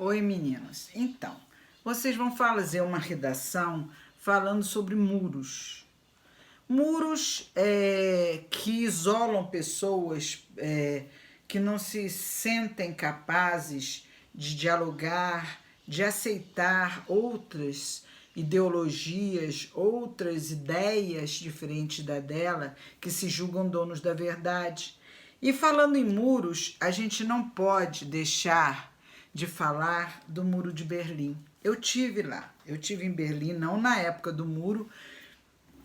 Oi, meninas. Então, vocês vão fazer uma redação falando sobre muros. Muros que isolam pessoas que não se sentem capazes de dialogar, de aceitar outras ideologias, outras ideias diferentes da dela, que se julgam donos da verdade. E falando em muros, a gente não pode deixar de falar do Muro de Berlim. Eu tive lá, eu tive em Berlim, não na época do muro,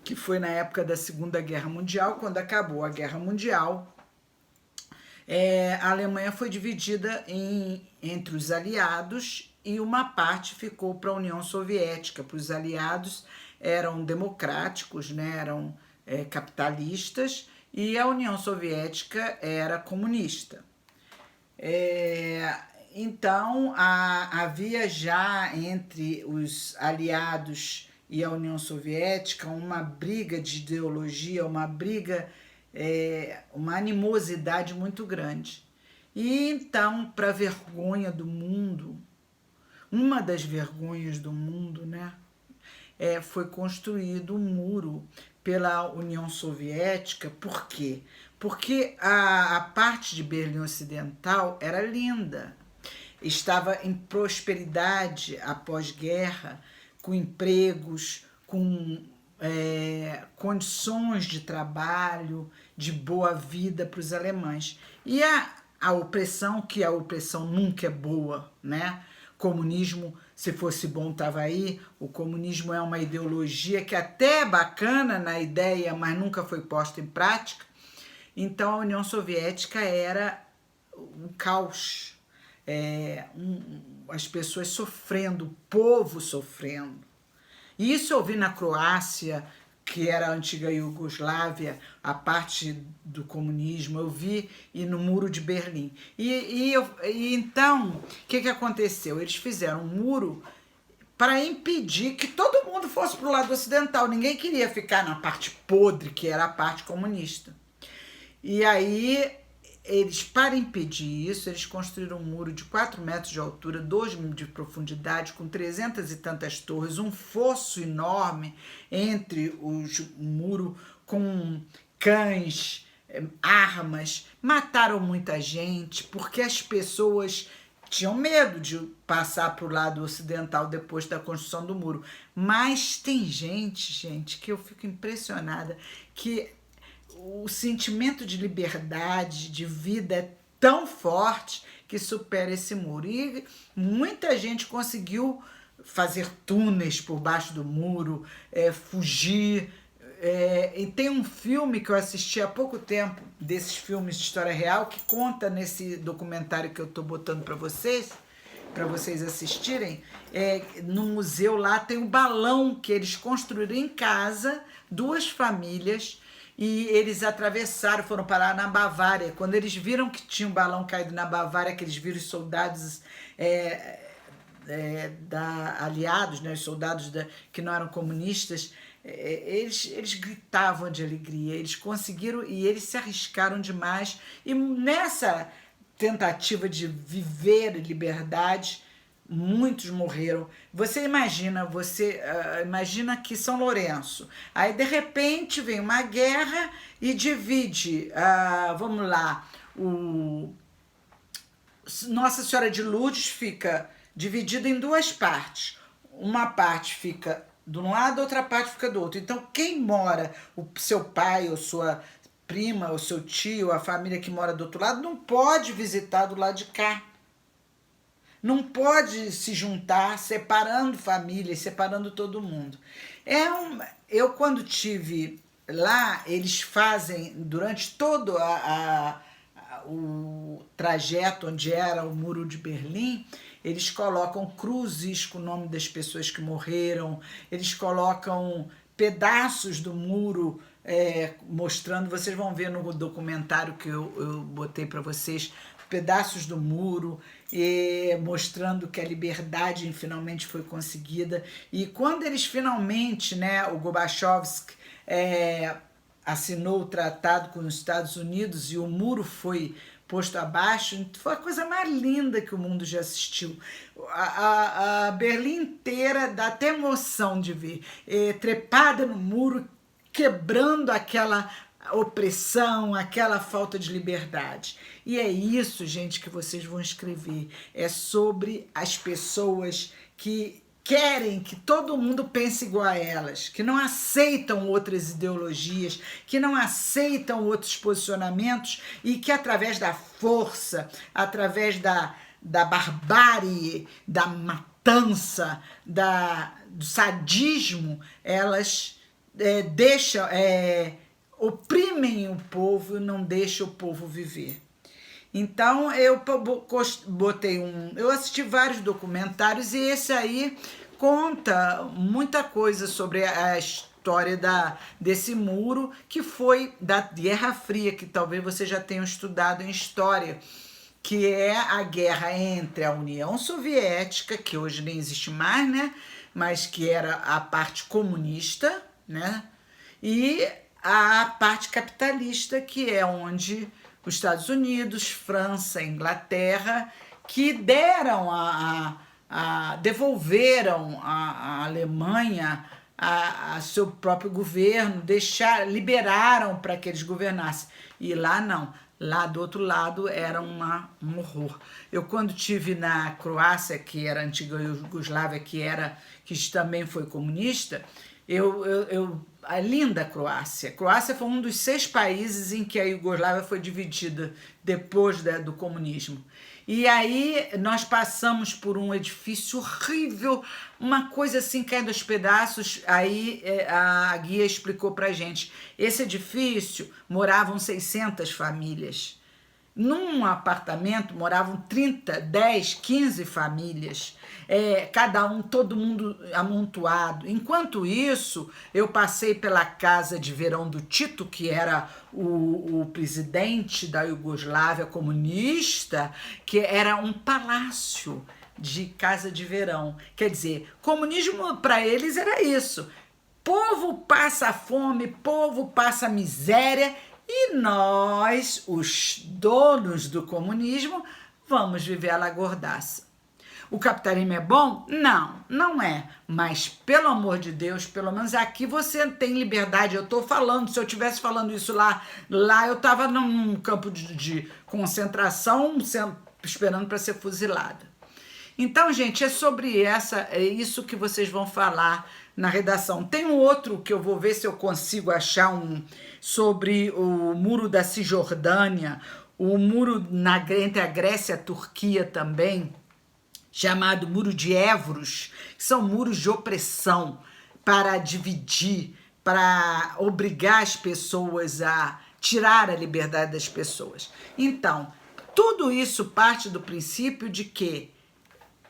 que foi na época da Segunda Guerra Mundial. Quando acabou a Guerra Mundial, a Alemanha foi dividida entre os aliados e uma parte ficou para a União Soviética. Para os aliados eram democráticos, né, eram capitalistas, e a União Soviética era comunista. Então, havia já entre os aliados e a União Soviética uma briga de ideologia, uma briga, uma animosidade muito grande. E então, para vergonha do mundo, uma das vergonhas do mundo, né, foi construído um muro pela União Soviética. Por quê? Porque a parte de Berlim Ocidental era linda, estava em prosperidade após guerra, com empregos, com condições de trabalho, de boa vida para os alemães. E a opressão, que a opressão nunca é boa, né? Comunismo, se fosse bom, estava aí. O comunismo é uma ideologia que até é bacana na ideia, mas nunca foi posta em prática. Então a União Soviética era um caos, as pessoas sofrendo, o povo sofrendo. E isso eu vi na Croácia, que era a antiga Iugoslávia, a parte do comunismo, eu vi, e no Muro de Berlim. E então, o que aconteceu? Eles fizeram um muro para impedir que todo mundo fosse para o lado ocidental. Ninguém queria ficar na parte podre, que era a parte comunista. E aí, para impedir isso, eles construíram um muro de 4 metros de altura, 2 de profundidade, com 300 e tantas torres, um fosso enorme entre os muros, com cães, armas. Mataram muita gente, porque as pessoas tinham medo de passar para o lado ocidental depois da construção do muro. Mas tem gente, que eu fico impressionada, que o sentimento de liberdade, de vida é tão forte que supera esse muro. E muita gente conseguiu fazer túneis por baixo do muro, fugir. E tem um filme que eu assisti há pouco tempo, desses filmes de história real, que conta nesse documentário que eu estou botando para vocês assistirem. No museu lá tem um balão que eles construíram em casa, 2 famílias, e eles atravessaram, foram parar na Bavária. Quando eles viram que tinha um balão caído na Bavária, que eles viram os soldados aliados, né, os soldados que não eram comunistas, eles gritavam de alegria, eles conseguiram, e eles se arriscaram demais. E nessa tentativa de viver liberdade, muitos morreram. Você imagina que São Lourenço, aí de repente vem uma guerra e divide, vamos lá, Nossa Senhora de Lourdes fica dividida em 2 partes. Uma parte fica de um lado, outra parte fica do outro. Então, quem mora, o seu pai ou sua prima ou seu tio, a família que mora do outro lado, não pode visitar do lado de cá. Não pode se juntar, separando famílias, separando todo mundo. Eu, quando tive lá, eles fazem, durante todo o trajeto onde era o Muro de Berlim, eles colocam cruzes com o nome das pessoas que morreram, eles colocam pedaços do muro, mostrando, vocês vão ver no documentário que eu botei para vocês, pedaços do muro, mostrando que a liberdade finalmente foi conseguida. E quando eles finalmente, né, o Gorbachev assinou o tratado com os Estados Unidos e o muro foi posto abaixo. Foi a coisa mais linda que o mundo já assistiu. A Berlim inteira dá até emoção de ver, trepada no muro, quebrando aquela opressão, aquela falta de liberdade. E é isso, gente, que vocês vão escrever. É sobre as pessoas que querem que todo mundo pense igual a elas, que não aceitam outras ideologias, que não aceitam outros posicionamentos e que através da força, através da barbárie, da matança, do sadismo, elas oprimem o povo e não deixam o povo viver. Então eu botei eu assisti vários documentários e esse aí conta muita coisa sobre a história desse muro, que foi da Guerra Fria, que talvez vocês já tenham estudado em história, que é a guerra entre a União Soviética, que hoje nem existe mais, né? Mas que era a parte comunista, né? E a parte capitalista, que é onde os Estados Unidos, França, Inglaterra, que devolveram a Alemanha a seu próprio governo, liberaram para que eles governassem. E lá não, lá do outro lado era um horror. Eu quando estive na Croácia, que era a antiga Iugoslávia, que também foi comunista, a linda Croácia. Croácia foi um dos 6 países em que a Iugoslávia foi dividida depois do comunismo. E aí nós passamos por um edifício horrível, uma coisa assim caindo aos pedaços. Aí a guia explicou pra gente. Esse edifício moravam 600 famílias. Num apartamento moravam 30, 10, 15 famílias, todo mundo amontoado. Enquanto isso, eu passei pela casa de verão do Tito, que era o presidente da Iugoslávia comunista, que era um palácio de casa de verão. Quer dizer, comunismo para eles era isso. Povo passa fome, povo passa miséria, e nós, os donos do comunismo, vamos viver a la gordaça. O capitalismo é bom? Não, não é. Mas, pelo amor de Deus, pelo menos aqui você tem liberdade. Eu estou falando, se eu estivesse falando isso lá eu estava num campo de concentração, esperando para ser fuzilada. Então, gente, é sobre isso que vocês vão falar na redação. Tem um outro que eu vou ver se eu consigo achar sobre o muro da Cisjordânia, o muro entre a Grécia e a Turquia também, chamado Muro de Évros, que são muros de opressão para dividir, para obrigar as pessoas a tirar a liberdade das pessoas. Então, tudo isso parte do princípio de que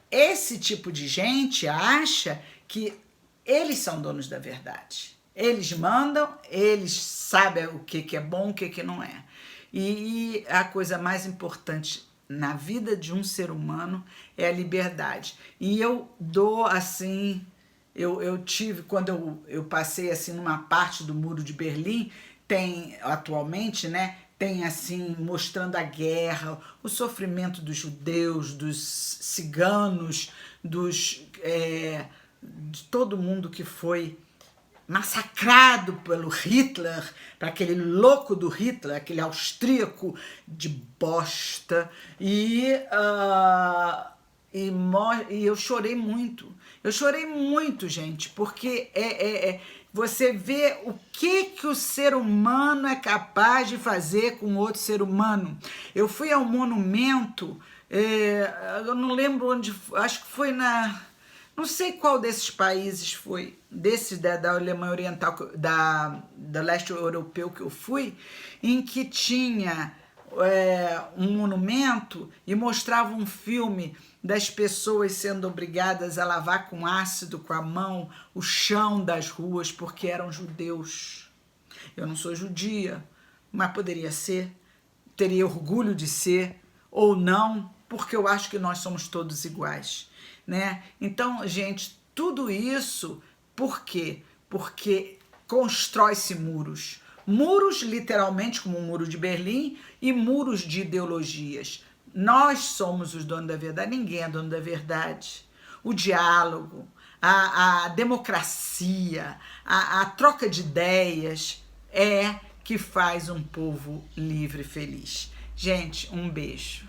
esse tipo de gente acha que eles são donos da verdade. Eles mandam, eles sabem o que é bom, o que não é. E a coisa mais importante na vida de um ser humano é a liberdade. E eu dou assim, eu tive, quando eu passei assim numa parte do Muro de Berlim, tem atualmente, né? Tem assim, mostrando a guerra, o sofrimento dos judeus, dos ciganos, de todo mundo que foi massacrado pelo Hitler, para aquele louco do Hitler, aquele austríaco de bosta. E eu chorei muito. Eu chorei muito, gente, porque você vê o que o ser humano é capaz de fazer com outro ser humano. Eu fui ao monumento, eu não lembro onde, acho que foi não sei qual desses países foi, da Alemanha Oriental, da leste europeu que eu fui, em que tinha um monumento e mostrava um filme das pessoas sendo obrigadas a lavar com ácido, com a mão, o chão das ruas, porque eram judeus. Eu não sou judia, mas poderia ser, teria orgulho de ser, ou não, porque eu acho que nós somos todos iguais, né? Então, gente, tudo isso, por quê? Porque constrói-se muros. Muros, literalmente, como o Muro de Berlim, e muros de ideologias. Nós somos os donos da verdade, ninguém é dono da verdade. O diálogo, a democracia, a troca de ideias é que faz um povo livre e feliz. Gente, um beijo.